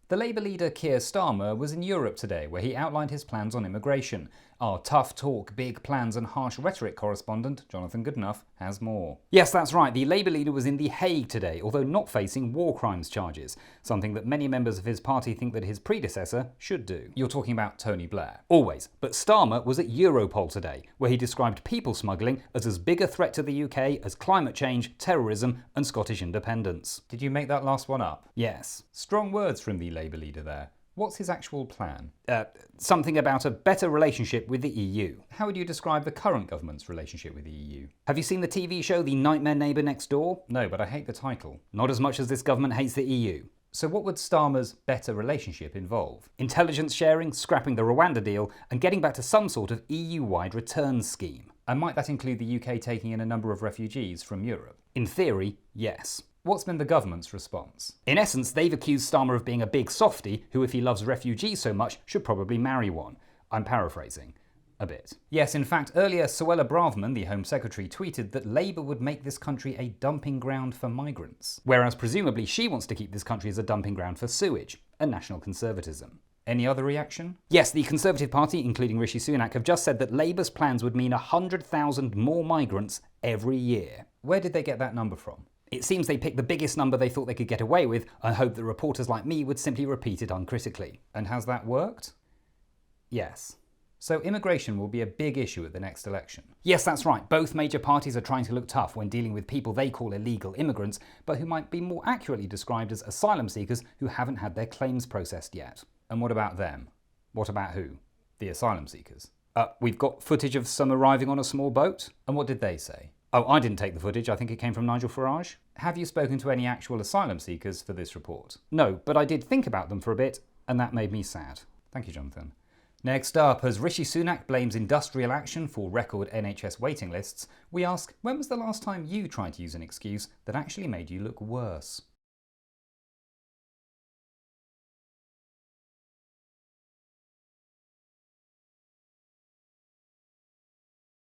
The Labour leader Keir Starmer was in Europe today, where he outlined his plans on immigration. Our tough talk, big plans and harsh rhetoric correspondent, Jonathan Goodenough, has more. Yes, that's right, the Labour leader was in The Hague today, although not facing war crimes charges, something that many members of his party think that his predecessor should do. You're talking about Tony Blair. Always. But Starmer was at Europol today, where he described people smuggling as big a threat to the UK as climate change, terrorism and Scottish independence. Did you make that last one up? Yes. Strong words from the Labour leader there. What's his actual plan? Something about a better relationship with the EU. How would you describe the current government's relationship with the EU? Have you seen the TV show The Nightmare Neighbour Next Door? No, but I hate the title. Not as much as this government hates the EU. So what would Starmer's better relationship involve? Intelligence sharing, scrapping the Rwanda deal, and getting back to some sort of EU-wide returns scheme. And might that include the UK taking in a number of refugees from Europe? In theory, yes. What's been the government's response? In essence, they've accused Starmer of being a big softie who, if he loves refugees so much, should probably marry one. I'm paraphrasing a bit. Yes, in fact, earlier Suella Braverman, the Home Secretary, tweeted that Labour would make this country a dumping ground for migrants, whereas presumably she wants to keep this country as a dumping ground for sewage and national conservatism. Any other reaction? Yes, the Conservative Party, including Rishi Sunak, have just said that Labour's plans would mean 100,000 more migrants every year. Where did they get that number from? It seems they picked the biggest number they thought they could get away with and hoped that reporters like me would simply repeat it uncritically. And has that worked? Yes. So immigration will be a big issue at the next election. Yes, that's right. Both major parties are trying to look tough when dealing with people they call illegal immigrants, but who might be more accurately described as asylum seekers who haven't had their claims processed yet. And what about them? What about who? The asylum seekers. We've got footage of some arriving on a small boat. And what did they say? Oh, I didn't take the footage. I think it came from Nigel Farage. Have you spoken to any actual asylum seekers for this report? No, but I did think about them for a bit, and that made me sad. Thank you, Jonathan. Next up, as Rishi Sunak blames industrial action for record NHS waiting lists, we ask, when was the last time you tried to use an excuse that actually made you look worse?